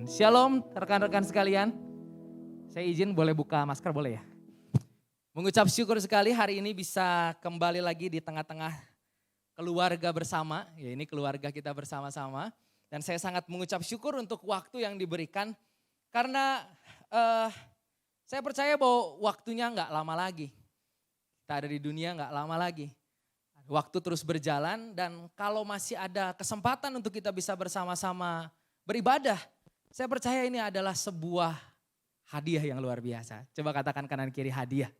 Shalom rekan-rekan sekalian. Saya izin boleh buka masker boleh ya? Mengucap syukur sekali hari ini bisa kembali lagi di tengah-tengah keluarga bersama. Ya ini keluarga kita bersama-sama. Dan saya sangat mengucap syukur untuk waktu yang diberikan. Karena saya percaya bahwa waktunya nggak lama lagi. Kita ada di dunia nggak lama lagi. Waktu terus berjalan dan kalau masih ada kesempatan untuk kita bisa bersama-sama beribadah. Saya percaya ini adalah sebuah hadiah yang luar biasa. Coba katakan kanan kiri hadiah.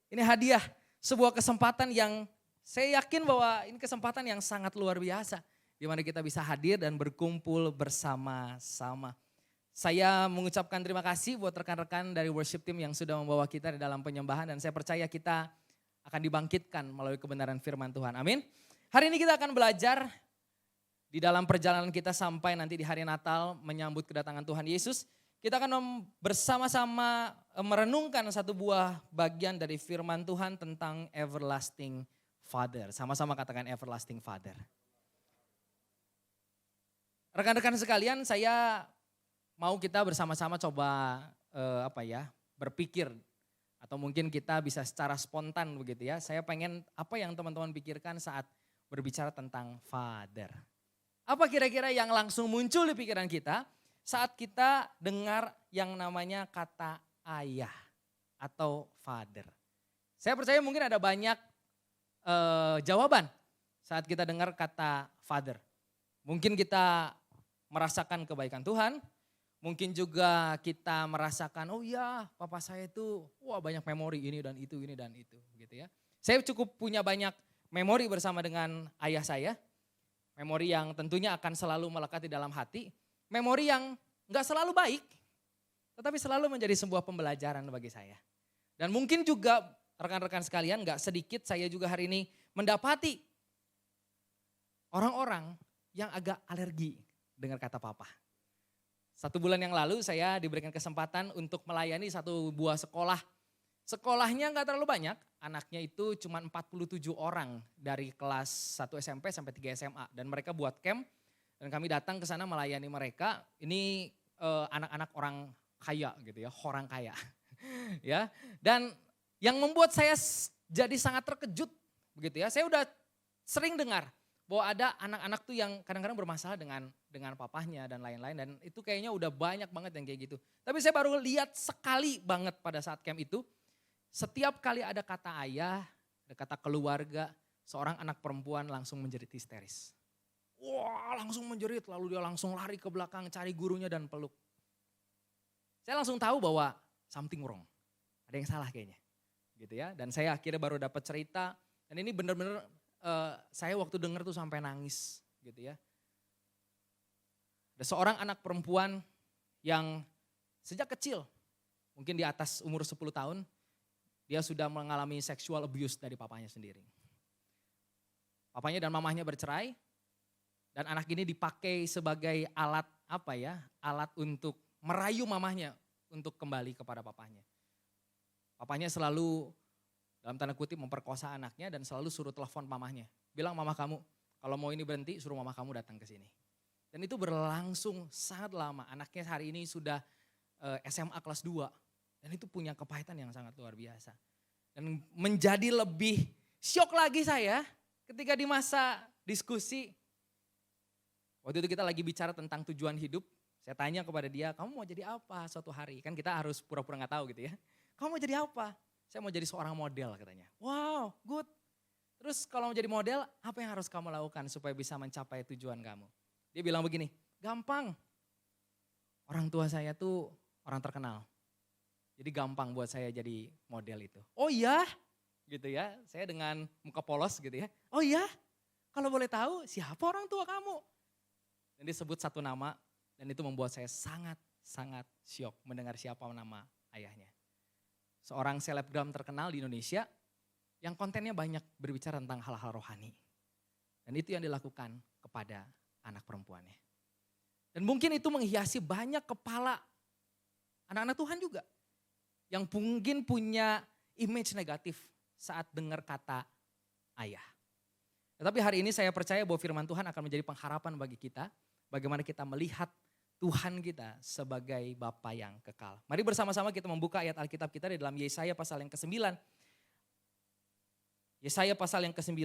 Ini hadiah, sebuah kesempatan yang saya yakin bahwa ini kesempatan yang sangat luar biasa. Di mana kita bisa hadir dan berkumpul bersama-sama. Saya mengucapkan terima kasih buat rekan-rekan dari worship team yang sudah membawa kita di dalam penyembahan. Dan saya percaya kita akan dibangkitkan melalui kebenaran firman Tuhan. Amin. Hari ini kita akan belajar di dalam perjalanan kita sampai nanti di hari Natal menyambut kedatangan Tuhan Yesus. Kita akan bersama-sama merenungkan satu buah bagian dari firman Tuhan tentang everlasting Father. Sama-sama katakan everlasting Father. Rekan-rekan sekalian, saya mau kita bersama-sama coba berpikir. Atau mungkin kita bisa secara spontan begitu ya. Saya pengen apa yang teman-teman pikirkan saat berbicara tentang Father. Apa kira-kira yang langsung muncul di pikiran kita saat kita dengar yang namanya kata ayah atau father? Saya percaya mungkin ada banyak jawaban saat kita dengar kata father. Mungkin kita merasakan kebaikan Tuhan, mungkin juga kita merasakan oh iya papa saya itu wah banyak memori ini dan itu gitu ya. Saya cukup punya banyak memori bersama dengan ayah saya. Memori yang tentunya akan selalu melekat di dalam hati. Memori yang gak selalu baik, tetapi selalu menjadi sebuah pembelajaran bagi saya. Dan mungkin juga rekan-rekan sekalian gak sedikit saya juga hari ini mendapati orang-orang yang agak alergi dengar kata papa. 1 bulan yang lalu saya diberikan kesempatan untuk melayani satu buah sekolah. Sekolahnya gak terlalu banyak, anaknya itu cuma 47 orang dari kelas 1 SMP sampai 3 SMA. Dan mereka buat camp dan kami datang ke sana melayani mereka. Ini anak-anak orang kaya gitu ya, orang kaya. Ya. Dan yang membuat saya jadi sangat terkejut begitu ya. Saya udah sering dengar bahwa ada anak-anak tuh yang kadang-kadang bermasalah dengan papahnya dan lain-lain. Dan itu kayaknya udah banyak banget yang kayak gitu. Tapi saya baru lihat sekali banget pada saat camp itu. Setiap kali ada kata ayah, ada kata keluarga, seorang anak perempuan langsung menjerit histeris. Wah langsung menjerit, lalu dia langsung lari ke belakang cari gurunya dan peluk. Saya langsung tahu bahwa something wrong, ada yang salah kayaknya. Gitu ya. Dan saya akhirnya baru dapat cerita, dan ini benar-benar saya waktu dengar tuh sampai nangis gitu ya. Ada seorang anak perempuan yang sejak kecil, mungkin di atas umur 10 tahun, dia sudah mengalami sexual abuse dari papanya sendiri. Papanya dan mamahnya bercerai dan anak ini dipakai sebagai alat alat untuk merayu mamahnya untuk kembali kepada papanya. Papanya selalu dalam tanda kutip memperkosa anaknya dan selalu suruh telepon mamahnya. Bilang mama kamu kalau mau ini berhenti suruh mama kamu datang ke sini. Dan itu berlangsung sangat lama. Anaknya hari ini sudah SMA kelas 2. Dan itu punya kepahitan yang sangat luar biasa. Dan menjadi lebih syok lagi saya ketika di masa diskusi. Waktu itu kita lagi bicara tentang tujuan hidup. Saya tanya kepada dia, kamu mau jadi apa suatu hari? Kan kita harus pura-pura gak tahu gitu ya. Kamu mau jadi apa? Saya mau jadi seorang model katanya. Wow, good. Terus kalau mau jadi model, apa yang harus kamu lakukan supaya bisa mencapai tujuan kamu? Dia bilang begini, gampang. Orang tua saya tuh orang terkenal. Jadi gampang buat saya jadi model itu. Oh iya, gitu ya. Saya dengan muka polos gitu ya. Oh iya, kalau boleh tahu siapa orang tua kamu? Dan disebut satu nama dan itu membuat saya sangat syok mendengar siapa nama ayahnya. Seorang selebgram terkenal di Indonesia yang kontennya banyak berbicara tentang hal-hal rohani. Dan itu yang dilakukan kepada anak perempuannya. Dan mungkin itu menghiasi banyak kepala anak-anak Tuhan juga. Yang mungkin punya image negatif saat dengar kata ayah. Tetapi hari ini saya percaya bahwa firman Tuhan akan menjadi pengharapan bagi kita. Bagaimana kita melihat Tuhan kita sebagai Bapa yang kekal. Mari bersama-sama kita membuka ayat Alkitab kita di dalam Yesaya pasal yang ke-9. Yesaya pasal yang ke-9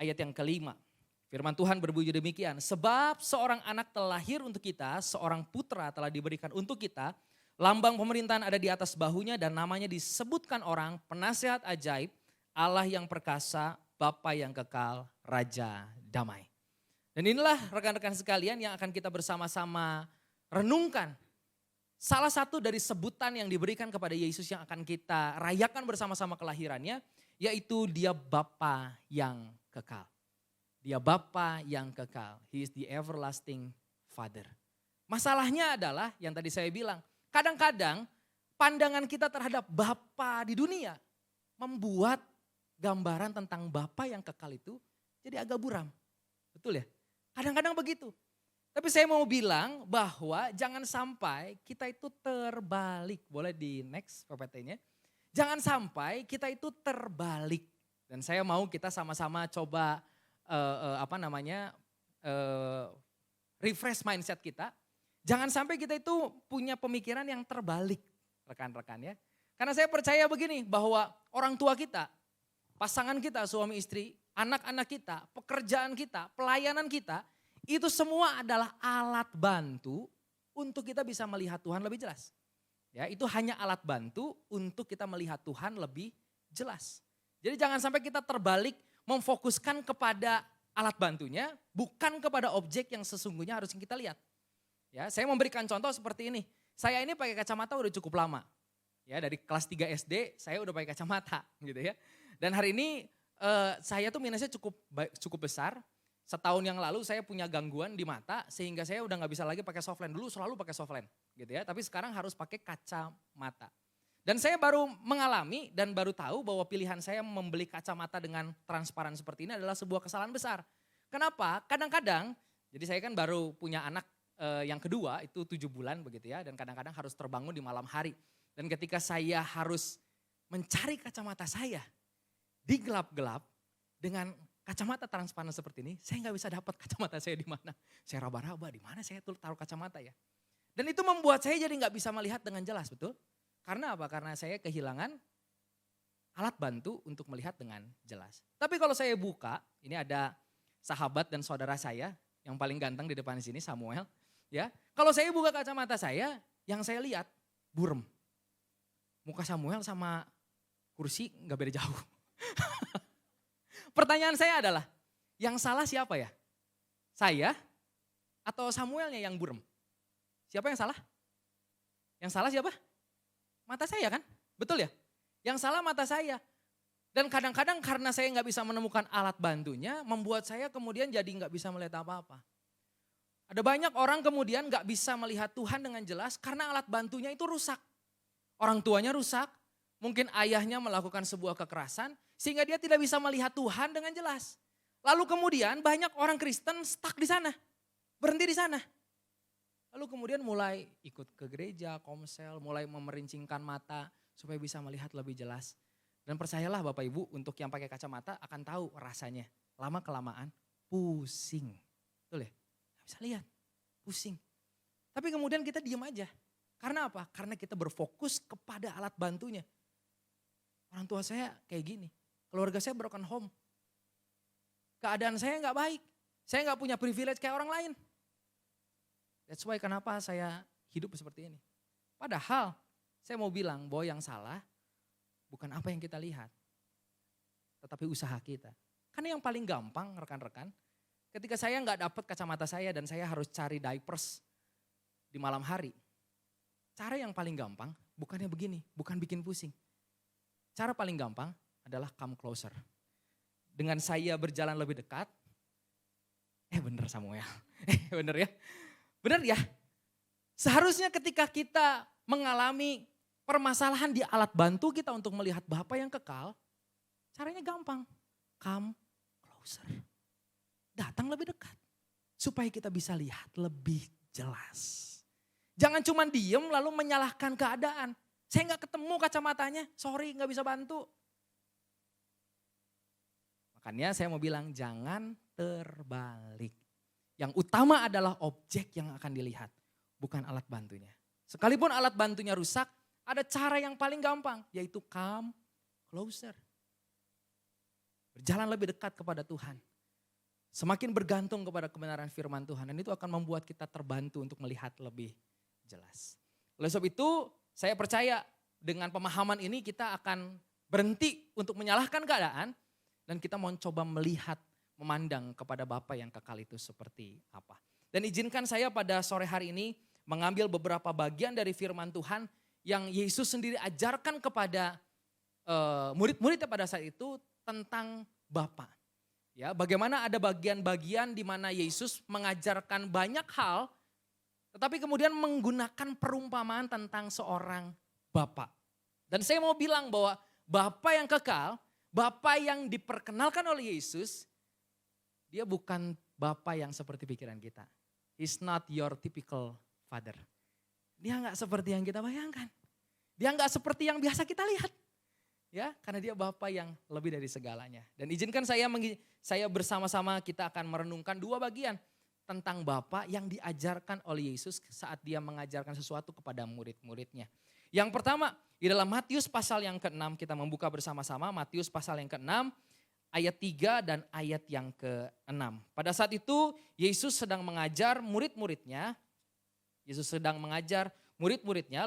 ayat yang ke-5. Firman Tuhan berbunyi demikian, sebab seorang anak telah lahir untuk kita, seorang putra telah diberikan untuk kita, lambang pemerintahan ada di atas bahunya dan namanya disebutkan orang, penasihat ajaib, Allah yang perkasa, Bapa yang kekal, Raja damai. Dan inilah rekan-rekan sekalian yang akan kita bersama-sama renungkan. Salah satu dari sebutan yang diberikan kepada Yesus yang akan kita rayakan bersama-sama kelahirannya, yaitu dia Bapa yang kekal. Dia Bapa yang kekal. He is the everlasting Father. Masalahnya adalah yang tadi saya bilang, kadang-kadang pandangan kita terhadap Bapa di dunia membuat gambaran tentang Bapa yang kekal itu jadi agak buram. Betul ya? Kadang-kadang begitu. Tapi saya mau bilang bahwa jangan sampai kita itu terbalik. Boleh di next PPT-nya. Jangan sampai kita itu terbalik. Dan saya mau kita sama-sama coba refresh mindset kita. Jangan sampai kita itu punya pemikiran yang terbalik, rekan-rekan ya. Karena saya percaya begini, bahwa orang tua kita, pasangan kita, suami istri, anak-anak kita, pekerjaan kita, pelayanan kita, itu semua adalah alat bantu untuk kita bisa melihat Tuhan lebih jelas. Ya, itu hanya alat bantu untuk kita melihat Tuhan lebih jelas. Jadi jangan sampai kita terbalik, memfokuskan kepada alat bantunya, bukan kepada objek yang sesungguhnya harus kita lihat. Ya, saya memberikan contoh seperti ini. Saya ini pakai kacamata udah cukup lama. Ya, dari kelas 3 SD saya udah pakai kacamata gitu ya. Dan hari ini saya tuh minusnya cukup besar. Setahun yang lalu saya punya gangguan di mata sehingga saya udah nggak bisa lagi pakai softland. Dulu selalu pakai softland gitu ya, tapi sekarang harus pakai kacamata. Dan saya baru mengalami dan baru tahu bahwa pilihan saya membeli kacamata dengan transparan seperti ini adalah sebuah kesalahan besar. Kenapa? Kadang-kadang, jadi saya kan baru punya anak yang kedua itu 7 bulan begitu ya. Dan kadang-kadang harus terbangun di malam hari. Dan ketika saya harus mencari kacamata saya di gelap-gelap dengan kacamata transparan seperti ini, saya nggak bisa dapat kacamata saya di mana. Saya raba-raba di mana saya taruh kacamata ya. Dan itu membuat saya jadi nggak bisa melihat dengan jelas, betul? Karena apa? Karena saya kehilangan alat bantu untuk melihat dengan jelas. Tapi kalau saya buka, ini ada sahabat dan saudara saya yang paling ganteng di depan sini, Samuel. Ya, kalau saya buka kacamata saya, yang saya lihat burem. Muka Samuel sama kursi nggak beda jauh. Pertanyaan saya adalah, yang salah siapa ya? Saya atau Samuelnya yang burem? Siapa yang salah? Yang salah siapa? Mata saya kan, betul ya? Yang salah mata saya. Dan kadang-kadang karena saya nggak bisa menemukan alat bantunya, membuat saya kemudian jadi nggak bisa melihat apa-apa. Ada banyak orang kemudian nggak bisa melihat Tuhan dengan jelas karena alat bantunya itu rusak. Orang tuanya rusak, mungkin ayahnya melakukan sebuah kekerasan, sehingga dia tidak bisa melihat Tuhan dengan jelas. Lalu kemudian banyak orang Kristen stuck di sana, berhenti di sana. Lalu kemudian mulai ikut ke gereja, komsel, mulai memerincingkan mata supaya bisa melihat lebih jelas. Dan percayalah Bapak Ibu, untuk yang pakai kacamata akan tahu rasanya. Lama-kelamaan pusing. Betul ya? Gak bisa lihat, pusing. Tapi kemudian kita diam aja. Karena apa? Karena kita berfokus kepada alat bantunya. Orang tua saya kayak gini, keluarga saya broken home. Keadaan saya gak baik, saya gak punya privilege kayak orang lain. That's why kenapa saya hidup seperti ini. Padahal saya mau bilang bahwa yang salah bukan apa yang kita lihat. Tetapi usaha kita. Karena yang paling gampang rekan-rekan, ketika saya nggak dapat kacamata saya dan saya harus cari diapers di malam hari. Cara yang paling gampang bukannya begini, bukan bikin pusing. Cara paling gampang adalah come closer. Dengan saya berjalan lebih dekat, bener Samuel, bener ya. Benar ya? Seharusnya ketika kita mengalami permasalahan di alat bantu kita untuk melihat Bapa yang kekal, caranya gampang. Come closer. Datang lebih dekat. Supaya kita bisa lihat lebih jelas. Jangan cuma diem lalu menyalahkan keadaan. Saya gak ketemu kacamatanya, sorry gak bisa bantu. Makanya saya mau bilang jangan terbalik. Yang utama adalah objek yang akan dilihat, bukan alat bantunya. Sekalipun alat bantunya rusak, ada cara yang paling gampang, yaitu come closer. Berjalan lebih dekat kepada Tuhan. Semakin bergantung kepada kebenaran firman Tuhan, dan itu akan membuat kita terbantu untuk melihat lebih jelas. Oleh sebab itu, saya percaya dengan pemahaman ini kita akan berhenti untuk menyalahkan keadaan, dan kita mau coba melihat, memandang kepada Bapa yang kekal itu seperti apa. Dan izinkan saya pada sore hari ini mengambil beberapa bagian dari firman Tuhan yang Yesus sendiri ajarkan kepada murid-muridnya pada saat itu tentang Bapa. Ya, bagaimana ada bagian-bagian di mana Yesus mengajarkan banyak hal, tetapi kemudian menggunakan perumpamaan tentang seorang Bapa. Dan saya mau bilang bahwa Bapa yang kekal, Bapa yang diperkenalkan oleh Yesus, dia bukan Bapa yang seperti pikiran kita. He's not your typical father. Dia nggak seperti yang kita bayangkan. Dia nggak seperti yang biasa kita lihat. Ya, karena dia Bapa yang lebih dari segalanya. Dan izinkan saya bersama-sama kita akan merenungkan dua bagian tentang Bapa yang diajarkan oleh Yesus saat dia mengajarkan sesuatu kepada murid-muridnya. Yang pertama, di dalam Matius pasal yang ke-6, kita membuka bersama-sama Matius pasal yang ke-6, ayat 3 dan ayat yang ke-6. Pada saat itu Yesus sedang mengajar murid-muridnya,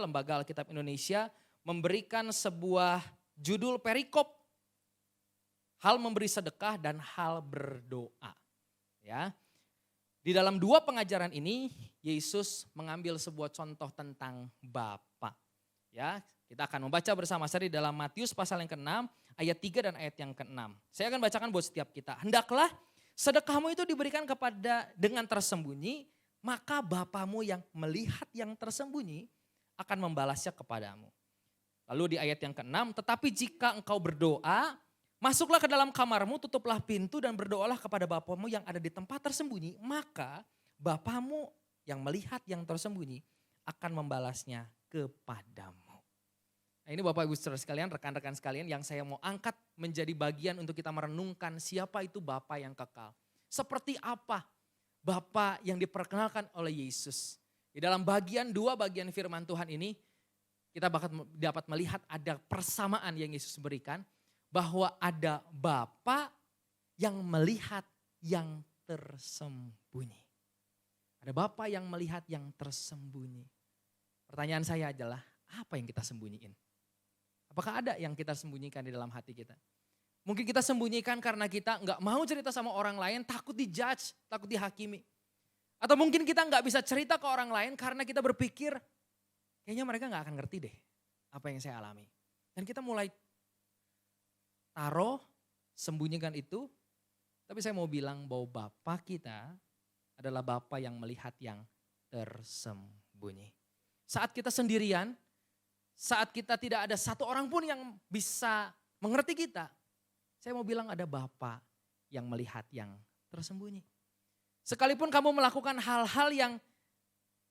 Lembaga Alkitab Indonesia memberikan sebuah judul perikop, hal memberi sedekah dan hal berdoa. Ya. Di dalam dua pengajaran ini Yesus mengambil sebuah contoh tentang Bapa. Ya, kita akan membaca bersama-sama di dalam Matius pasal yang ke-6 ayat 3 dan ayat yang ke-6. Saya akan bacakan buat setiap kita. Hendaklah sedekahmu itu diberikan dengan tersembunyi, maka Bapamu yang melihat yang tersembunyi akan membalasnya kepadamu. Lalu di ayat yang ke-6, tetapi jika engkau berdoa, masuklah ke dalam kamarmu, tutuplah pintu dan berdoalah kepada Bapamu yang ada di tempat tersembunyi, maka Bapamu yang melihat yang tersembunyi akan membalasnya kepadamu. Nah, ini Bapak Ibu Saudara sekalian, rekan-rekan sekalian yang saya mau angkat menjadi bagian untuk kita merenungkan siapa itu Bapa yang kekal. Seperti apa Bapa yang diperkenalkan oleh Yesus. Di dalam dua bagian firman Tuhan ini kita dapat melihat ada persamaan yang Yesus berikan. Bahwa ada Bapa yang melihat yang tersembunyi. Ada Bapa yang melihat yang tersembunyi. Pertanyaan saya adalah apa yang kita sembunyiin? Apakah ada yang kita sembunyikan di dalam hati kita? Mungkin kita sembunyikan karena kita nggak mau cerita sama orang lain, takut dijudge, takut dihakimi. Atau mungkin kita nggak bisa cerita ke orang lain karena kita berpikir, kayaknya mereka nggak akan ngerti deh apa yang saya alami. Dan kita mulai taruh, sembunyikan itu. Tapi saya mau bilang bahwa Bapa kita adalah Bapa yang melihat yang tersembunyi. Saat kita sendirian, saat kita tidak ada satu orang pun yang bisa mengerti kita, saya mau bilang ada Bapa yang melihat yang tersembunyi. Sekalipun kamu melakukan hal-hal yang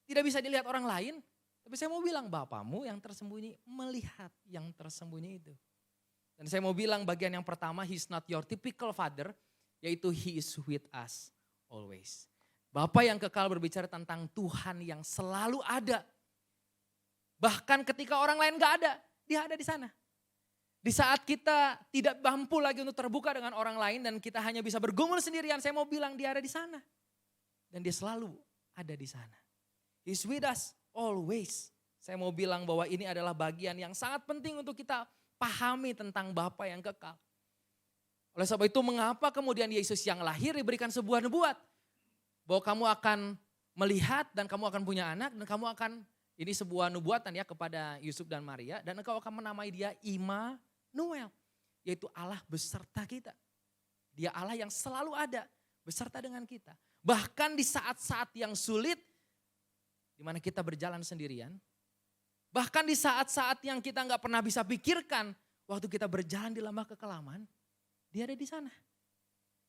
tidak bisa dilihat orang lain, tapi saya mau bilang Bapamu yang tersembunyi melihat yang tersembunyi itu. Dan saya mau bilang bagian yang pertama, He's not your typical father, yaitu He is with us always. Bapa yang kekal berbicara tentang Tuhan yang selalu ada. Bahkan ketika orang lain gak ada, dia ada di sana. Di saat kita tidak mampu lagi untuk terbuka dengan orang lain dan kita hanya bisa bergumul sendirian, saya mau bilang dia ada di sana. Dan dia selalu ada di sana. He's with us always. Saya mau bilang bahwa ini adalah bagian yang sangat penting untuk kita pahami tentang Bapa yang kekal. Oleh sebab itu mengapa kemudian Yesus yang lahir diberikan sebuah nubuat. Bahwa kamu akan melihat dan kamu akan punya anak dan kamu akan, ini sebuah nubuatan ya kepada Yusuf dan Maria. Dan engkau akan menamai dia Immanuel. Yaitu Allah beserta kita. Dia Allah yang selalu ada beserta dengan kita. Bahkan di saat-saat yang sulit, di mana kita berjalan sendirian. Bahkan di saat-saat yang kita nggak pernah bisa pikirkan, waktu kita berjalan di lembah kekelaman, dia ada di sana.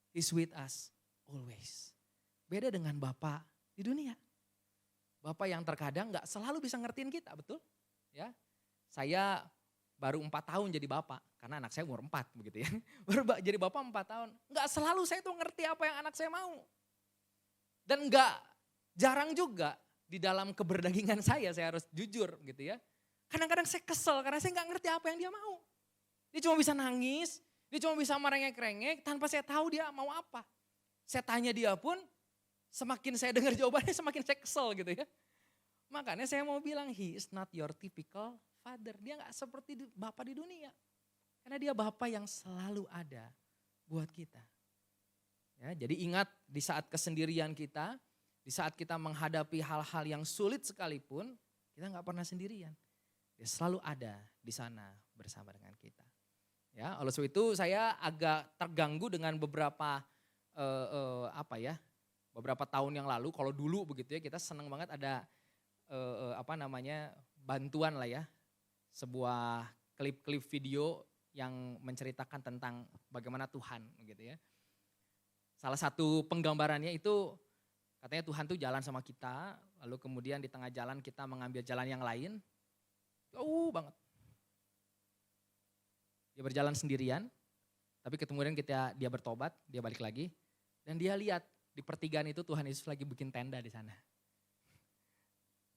He's with us always. Beda dengan Bapa di dunia. Bapa yang terkadang nggak selalu bisa ngertiin kita, betul? Ya, saya baru 4 tahun jadi bapak, karena anak saya umur 4 begitu ya. Baru jadi bapak 4 tahun, nggak selalu saya tuh ngerti apa yang anak saya mau. Dan gak jarang juga di dalam keberdagingan saya harus jujur gitu ya. Kadang-kadang saya kesel karena saya gak ngerti apa yang dia mau. Dia cuma bisa nangis, dia cuma bisa merengek-rengek tanpa saya tahu dia mau apa. Saya tanya dia pun, semakin saya dengar jawabannya semakin saya kesel gitu ya. Makanya saya mau bilang, he is not your typical father. Dia gak seperti bapak di dunia. Karena dia bapak yang selalu ada buat kita. Ya, jadi ingat di saat kesendirian kita, di saat kita menghadapi hal-hal yang sulit sekalipun, kita gak pernah sendirian. Dia selalu ada di sana bersama dengan kita. Ya, oleh sebab itu saya agak terganggu dengan beberapa beberapa tahun yang lalu. Kalau dulu begitu ya, kita senang banget ada bantuan lah ya, sebuah klip-klip video yang menceritakan tentang bagaimana Tuhan gitu ya. Salah satu penggambarannya itu katanya Tuhan tuh jalan sama kita, lalu kemudian di tengah jalan kita mengambil jalan yang lain, jauh banget. Dia berjalan sendirian, tapi kemudian dia bertobat, dia balik lagi, dan dia lihat di pertigaan itu Tuhan Yesus lagi bikin tenda di sana.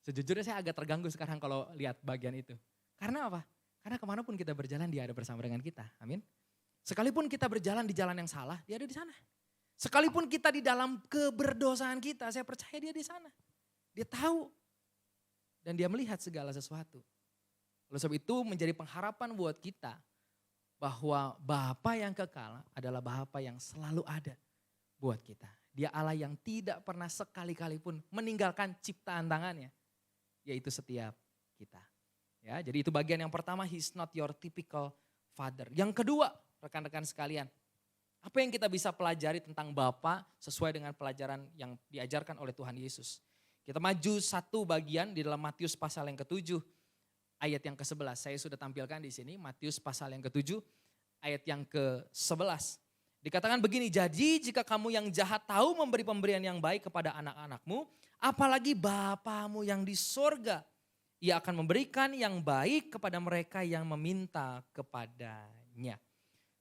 Sejujurnya saya agak terganggu sekarang kalau lihat bagian itu. Karena apa? Karena kemanapun kita berjalan dia ada bersama dengan kita, amin. Sekalipun kita berjalan di jalan yang salah, dia ada di sana. Sekalipun kita di dalam keberdosaan kita, saya percaya dia di sana. Dia tahu dan dia melihat segala sesuatu. Oleh sebab itu menjadi pengharapan buat kita bahwa Bapa yang kekal adalah Bapa yang selalu ada buat kita. Dia Allah yang tidak pernah sekali-kali pun meninggalkan ciptaan tangannya, yaitu setiap kita. Ya, jadi itu bagian yang pertama, he's not your typical father. Yang kedua, rekan-rekan sekalian, apa yang kita bisa pelajari tentang Bapa sesuai dengan pelajaran yang diajarkan oleh Tuhan Yesus. Kita maju satu bagian di dalam Matius pasal yang ke-7. Ayat yang ke-11, saya sudah tampilkan di sini, Matius pasal yang ke-7, ayat yang ke-11. Dikatakan begini, jadi jika kamu yang jahat tahu memberi pemberian yang baik kepada anak-anakmu, apalagi Bapamu yang di sorga, ia akan memberikan yang baik kepada mereka yang meminta kepadanya.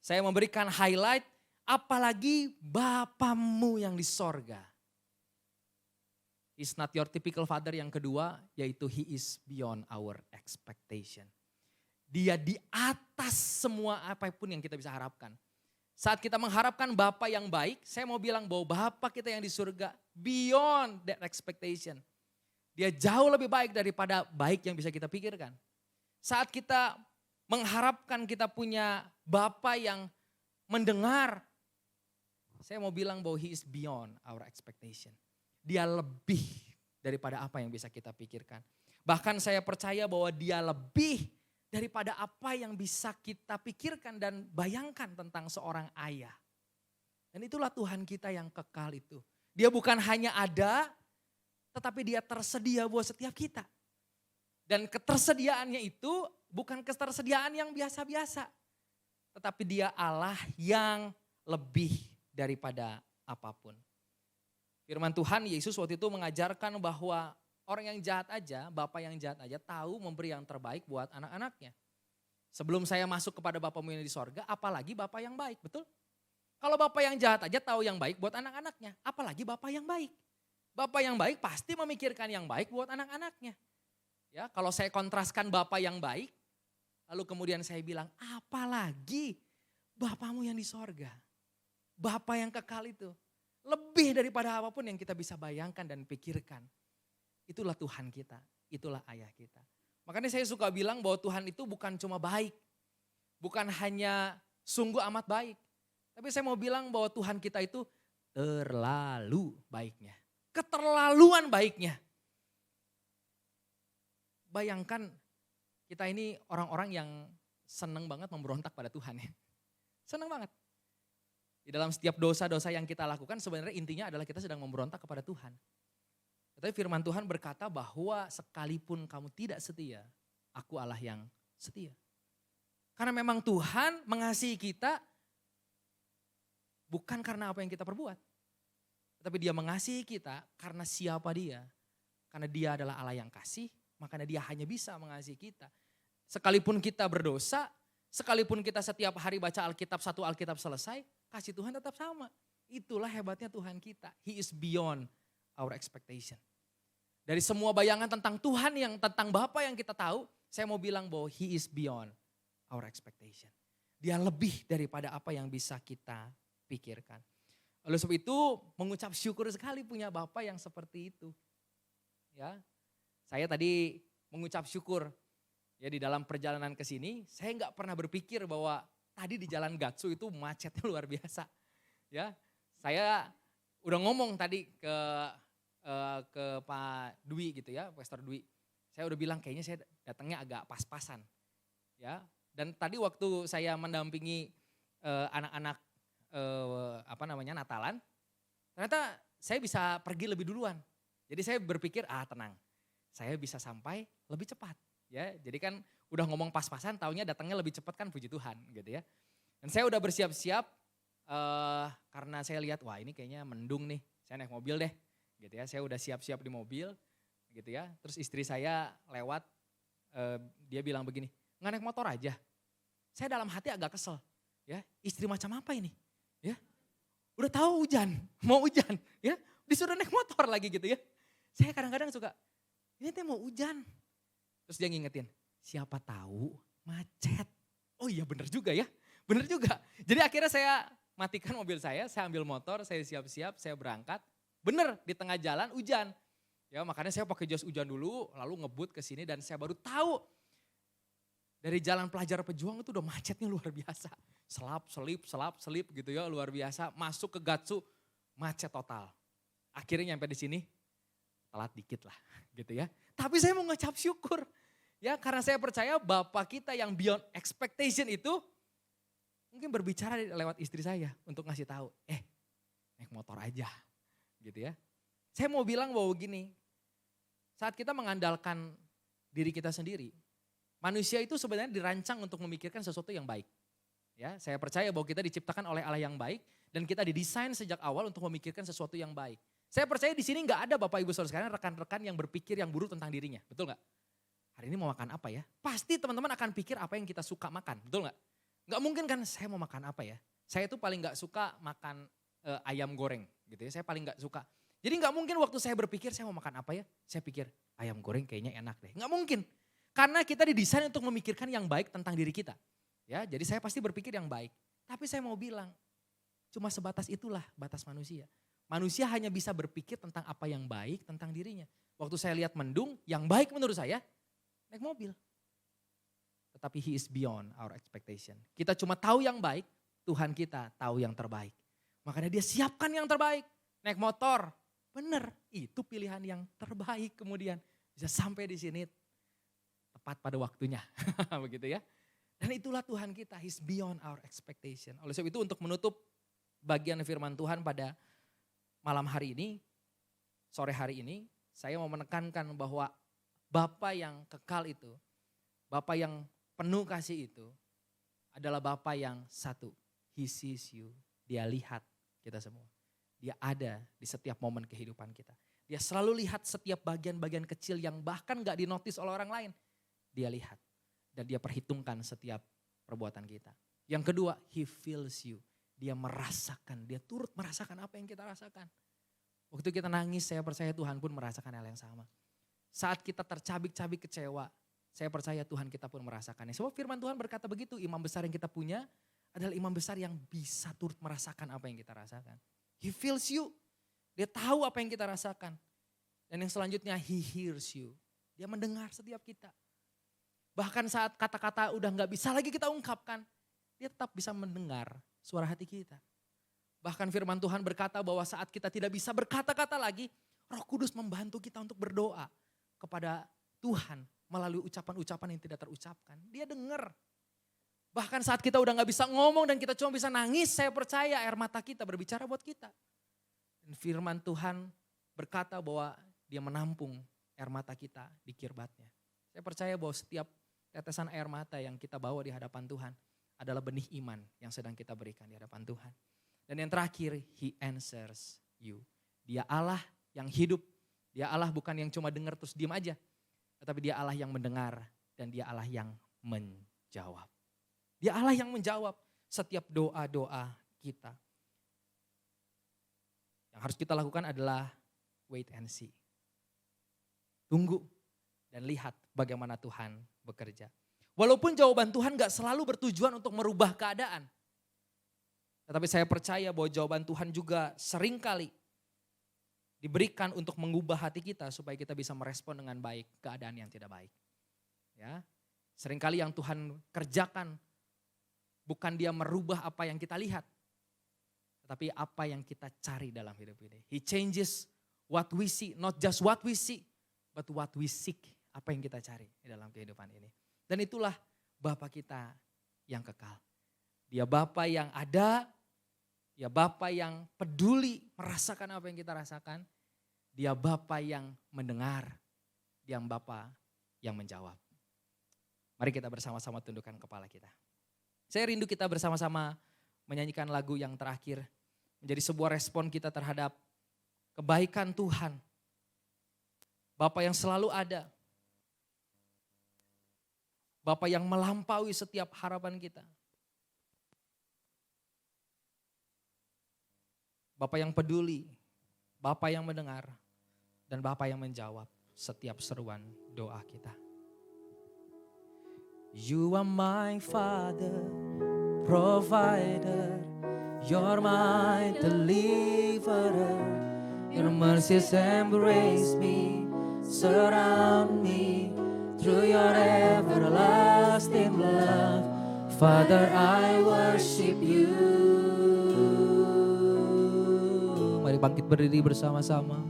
Saya memberikan highlight, apalagi Bapamu yang di sorga. He's not your typical father. Yang kedua, yaitu he is beyond our expectation. Dia di atas semua apapun yang kita bisa harapkan. Saat kita mengharapkan Bapa yang baik, saya mau bilang bahwa Bapa kita yang di surga beyond that expectation. Dia jauh lebih baik daripada baik yang bisa kita pikirkan. Saat kita mengharapkan kita punya Bapa yang mendengar, saya mau bilang bahwa he is beyond our expectation. Dia lebih daripada apa yang bisa kita pikirkan. Bahkan saya percaya bahwa dia lebih daripada apa yang bisa kita pikirkan dan bayangkan tentang seorang ayah. Dan itulah Tuhan kita yang kekal itu. Dia bukan hanya ada, tetapi dia tersedia buat setiap kita. Dan ketersediaannya itu bukan ketersediaan yang biasa-biasa. Tetapi dia Allah yang lebih daripada apapun. Firman Tuhan, Yesus waktu itu mengajarkan bahwa orang yang jahat aja, Bapa yang jahat aja tahu memberi yang terbaik buat anak-anaknya. Sebelum saya masuk kepada Bapamu yang di sorga, apalagi Bapa yang baik, betul? Kalau Bapa yang jahat aja tahu yang baik buat anak-anaknya, apalagi Bapa yang baik. Bapa yang baik pasti memikirkan yang baik buat anak-anaknya. Ya, kalau saya kontraskan Bapa yang baik, lalu kemudian saya bilang, apalagi Bapamu yang di sorga. Bapa yang kekal itu. Lebih daripada apapun yang kita bisa bayangkan dan pikirkan. Itulah Tuhan kita, itulah ayah kita. Makanya saya suka bilang bahwa Tuhan itu bukan cuma baik. Bukan hanya sungguh amat baik. Tapi saya mau bilang bahwa Tuhan kita itu terlalu baiknya. Keterlaluan baiknya. Bayangkan kita ini orang-orang yang seneng banget memberontak pada Tuhan ya. Seneng banget. Di dalam setiap dosa-dosa yang kita lakukan sebenarnya intinya adalah kita sedang memberontak kepada Tuhan. Tetapi firman Tuhan berkata bahwa sekalipun kamu tidak setia, aku Allah yang setia. Karena memang Tuhan mengasihi kita bukan karena apa yang kita perbuat. Tetapi dia mengasihi kita karena siapa dia. Karena dia adalah Allah yang kasih, makanya dia hanya bisa mengasihi kita. Sekalipun kita berdosa, sekalipun kita setiap hari baca Alkitab, satu Alkitab selesai, kasih Tuhan tetap sama. Itulah hebatnya Tuhan kita. He is beyond our expectation. Dari semua bayangan tentang Tuhan tentang Bapa yang kita tahu, saya mau bilang bahwa He is beyond our expectation. Dia lebih daripada apa yang bisa kita pikirkan. Oleh sebab itu mengucap syukur sekali punya Bapa yang seperti itu. Ya, saya tadi mengucap syukur ya di dalam perjalanan ke sini, saya nggak pernah berpikir bahwa tadi di Jalan Gatsu itu macetnya luar biasa. Ya, saya udah ngomong tadi ke Pak Dwi gitu ya, Pastor Dwi. Saya udah bilang kayaknya saya datangnya agak pas-pasan. Ya, dan tadi waktu saya mendampingi anak-anak Natalan, ternyata saya bisa pergi lebih duluan. Jadi saya berpikir tenang, saya bisa sampai lebih cepat. Ya, jadi kan udah ngomong pas-pasan, taunya datangnya lebih cepat kan, puji Tuhan gitu ya. Dan saya udah bersiap-siap karena saya lihat wah ini kayaknya mendung nih, saya naik mobil deh, gitu ya. Saya udah siap-siap di mobil, gitu ya. Terus istri saya lewat, dia bilang begini, nggak naik motor aja. Saya dalam hati agak kesel, ya istri macam apa ini, ya udah tahu mau hujan, ya disuruh naik motor lagi gitu ya. Saya kadang-kadang suka, ini teh mau hujan. Terus dia ngingetin, siapa tahu macet. Oh iya bener juga ya, bener juga. Jadi akhirnya saya matikan mobil saya ambil motor, saya siap-siap, saya berangkat. Bener di tengah jalan hujan. Ya makanya saya pakai jas hujan dulu, lalu ngebut ke sini dan saya baru tahu dari Jalan Pelajar Pejuang itu udah macetnya luar biasa. Selap selip gitu ya, luar biasa. Masuk ke Gatsu, macet total. Akhirnya nyampe di sini, telat dikit lah gitu ya. Tapi saya mau ngecap syukur. Ya karena saya percaya Bapa kita yang beyond expectation itu mungkin berbicara lewat istri saya untuk ngasih tahu, naik motor aja gitu ya. Saya mau bilang bahwa gini, saat kita mengandalkan diri kita sendiri, manusia itu sebenarnya dirancang untuk memikirkan sesuatu yang baik. Ya, saya percaya bahwa kita diciptakan oleh Allah yang baik dan kita didesain sejak awal untuk memikirkan sesuatu yang baik. Saya percaya di sini nggak ada Bapak Ibu Saudara sekalian rekan-rekan yang berpikir yang buruk tentang dirinya, betul nggak? Hari ini mau makan apa ya? Pasti teman-teman akan pikir apa yang kita suka makan, betul nggak? Nggak mungkin kan saya mau makan apa ya? Saya tuh paling nggak suka makan ayam goreng gitu ya, saya paling nggak suka. Jadi nggak mungkin waktu saya berpikir saya mau makan apa ya? Saya pikir ayam goreng kayaknya enak deh, nggak mungkin. Karena kita didesain untuk memikirkan yang baik tentang diri kita. Ya, jadi saya pasti berpikir yang baik. Tapi saya mau bilang, cuma sebatas itulah batas manusia. Manusia hanya bisa berpikir tentang apa yang baik tentang dirinya. Waktu saya lihat mendung, yang baik menurut saya, naik mobil. Tetapi He is beyond our expectation. Kita cuma tahu yang baik, Tuhan kita tahu yang terbaik. Makanya Dia siapkan yang terbaik. Naik motor, benar, itu pilihan yang terbaik kemudian. Bisa sampai di sini tepat pada waktunya, begitu ya. Dan itulah Tuhan kita, He's beyond our expectation. Oleh sebab itu untuk menutup bagian firman Tuhan pada malam hari ini, sore hari ini, saya mau menekankan bahwa Bapa yang kekal itu, Bapa yang penuh kasih itu, adalah Bapa yang satu. He sees you, Dia lihat kita semua. Dia ada di setiap momen kehidupan kita. Dia selalu lihat setiap bagian-bagian kecil yang bahkan gak dinotis oleh orang lain. Dia lihat dan Dia perhitungkan setiap perbuatan kita. Yang kedua, He feels you. Dia merasakan, Dia turut merasakan apa yang kita rasakan. Waktu kita nangis, saya percaya Tuhan pun merasakan hal yang sama. Saat kita tercabik-cabik kecewa, saya percaya Tuhan kita pun merasakannya. Sebab firman Tuhan berkata begitu, imam besar yang kita punya adalah imam besar yang bisa turut merasakan apa yang kita rasakan. He feels you. Dia tahu apa yang kita rasakan. Dan yang selanjutnya, He hears you. Dia mendengar setiap kita. Bahkan saat kata-kata udah gak bisa lagi kita ungkapkan, Dia tetap bisa mendengar suara hati kita. Bahkan firman Tuhan berkata bahwa saat kita tidak bisa berkata-kata lagi, Roh Kudus membantu kita untuk berdoa kepada Tuhan melalui ucapan-ucapan yang tidak terucapkan. Dia dengar. Bahkan saat kita udah gak bisa ngomong dan kita cuma bisa nangis, saya percaya air mata kita berbicara buat kita. Dan firman Tuhan berkata bahwa Dia menampung air mata kita di kirbatnya. Saya percaya bahwa setiap tetesan air mata yang kita bawa di hadapan Tuhan adalah benih iman yang sedang kita berikan di hadapan Tuhan. Dan yang terakhir, He answers you. Dia Allah yang hidup. Dia Allah bukan yang cuma dengar terus diam aja. Tetapi Dia Allah yang mendengar dan Dia Allah yang menjawab. Dia Allah yang menjawab setiap doa-doa kita. Yang harus kita lakukan adalah wait and see. Tunggu dan lihat bagaimana Tuhan bekerja. Walaupun jawaban Tuhan gak selalu bertujuan untuk merubah keadaan. Tetapi saya percaya bahwa jawaban Tuhan juga seringkali diberikan untuk mengubah hati kita supaya kita bisa merespon dengan baik keadaan yang tidak baik. Ya, seringkali yang Tuhan kerjakan bukan dia merubah apa yang kita lihat, tetapi apa yang kita cari dalam hidup ini. He changes what we see, not just what we see, but what we seek. Apa yang kita cari di dalam kehidupan ini. Dan itulah Bapa kita yang kekal. Dia Bapa yang ada, dia Bapa yang peduli merasakan apa yang kita rasakan. Dia Bapa yang mendengar, dia Bapa yang menjawab. Mari kita bersama-sama tundukkan kepala kita. Saya rindu kita bersama-sama menyanyikan lagu yang terakhir. Menjadi sebuah respon kita terhadap kebaikan Tuhan. Bapa yang selalu ada. Bapa yang melampaui setiap harapan kita. Bapa yang peduli, Bapa yang mendengar, dan Bapa yang menjawab setiap seruan doa kita. You are my Father, provider, you're my deliverer. Your mercies embrace me, surround me through your everlasting love. Father, I worship you. Mari bangkit berdiri bersama-sama.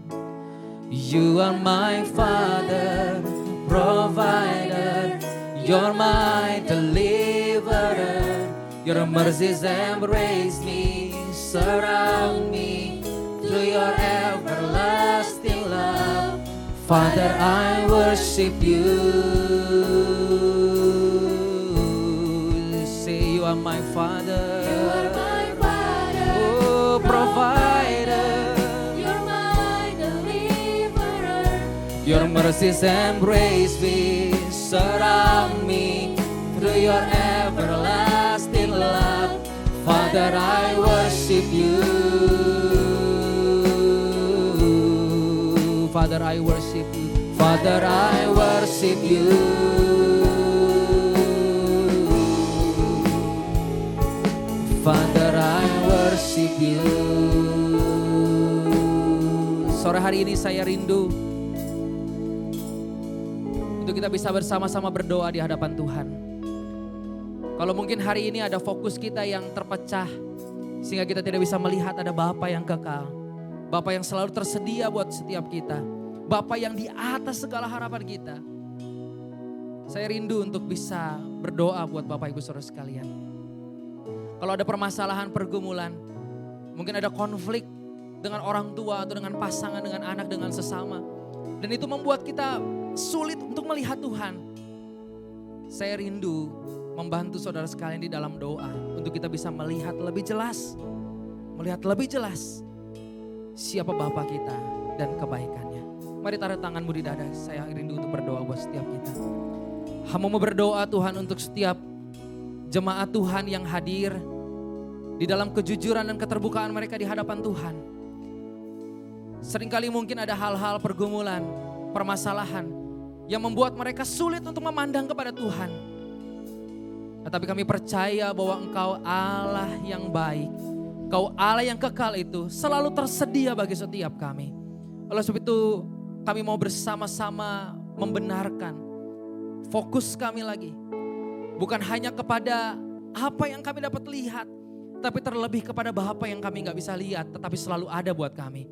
You are my Father, provider, you're my deliverer. Your mercies embrace me, surround me through your everlasting love. Father, I worship you. Say you are my Father. You are my Father. Oh, provider. You're my deliverer. Your mercies embrace me, surround me through your everlasting love. Father, I worship you. Father, I worship you. Father, I worship you. Father, I worship you. Sore hari ini saya rindu untuk kita bisa bersama-sama berdoa di hadapan Tuhan. Kalau mungkin hari ini ada fokus kita yang terpecah sehingga kita tidak bisa melihat ada Bapa yang kekal. Bapa yang selalu tersedia buat setiap kita. Bapa yang di atas segala harapan kita. Saya rindu untuk bisa berdoa buat Bapak Ibu Saudara sekalian. Kalau ada permasalahan pergumulan, mungkin ada konflik dengan orang tua atau dengan pasangan, dengan anak, dengan sesama. Dan itu membuat kita sulit untuk melihat Tuhan. Saya rindu membantu saudara sekalian di dalam doa untuk kita bisa melihat lebih jelas. Melihat lebih jelas siapa Bapa kita dan kebaikannya. Mari taruh tanganmu di dada, saya rindu untuk berdoa buat setiap kita. Hamba mau berdoa Tuhan untuk setiap jemaat Tuhan yang hadir di dalam kejujuran dan keterbukaan mereka di hadapan Tuhan. Seringkali mungkin ada hal-hal pergumulan, permasalahan yang membuat mereka sulit untuk memandang kepada Tuhan. Tetapi kami percaya bahwa Engkau Allah yang baik. Engkau Allah yang kekal itu selalu tersedia bagi setiap kami. Oleh sebab itu kami mau bersama-sama membenarkan fokus kami lagi. Bukan hanya kepada apa yang kami dapat lihat, tapi terlebih kepada Bapa yang kami gak bisa lihat, tetapi selalu ada buat kami.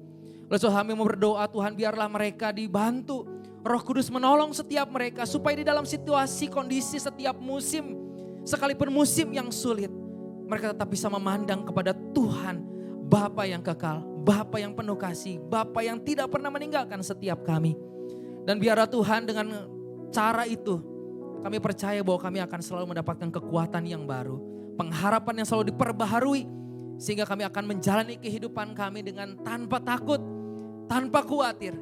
Oleh sebab kami mau berdoa Tuhan, biarlah mereka dibantu. Roh Kudus menolong setiap mereka supaya di dalam situasi, kondisi setiap musim, sekalipun musim yang sulit, mereka tetap bisa memandang kepada Tuhan, Bapa yang kekal, Bapa yang penuh kasih, Bapa yang tidak pernah meninggalkan setiap kami. Dan biarlah Tuhan dengan cara itu, kami percaya bahwa kami akan selalu mendapatkan kekuatan yang baru, pengharapan yang selalu diperbaharui, sehingga kami akan menjalani kehidupan kami dengan tanpa takut, tanpa khawatir.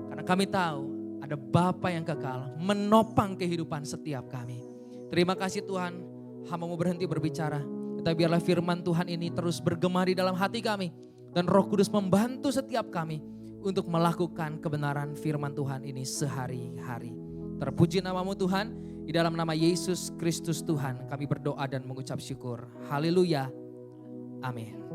Karena kami tahu ada Bapa yang kekal menopang kehidupan setiap kami. Terima kasih Tuhan, hamba mau berhenti berbicara. Tetapi biarlah firman Tuhan ini terus bergema di dalam hati kami. Dan Roh Kudus membantu setiap kami untuk melakukan kebenaran firman Tuhan ini sehari-hari. Terpuji namamu Tuhan, di dalam nama Yesus Kristus Tuhan kami berdoa dan mengucap syukur. Haleluya, amin.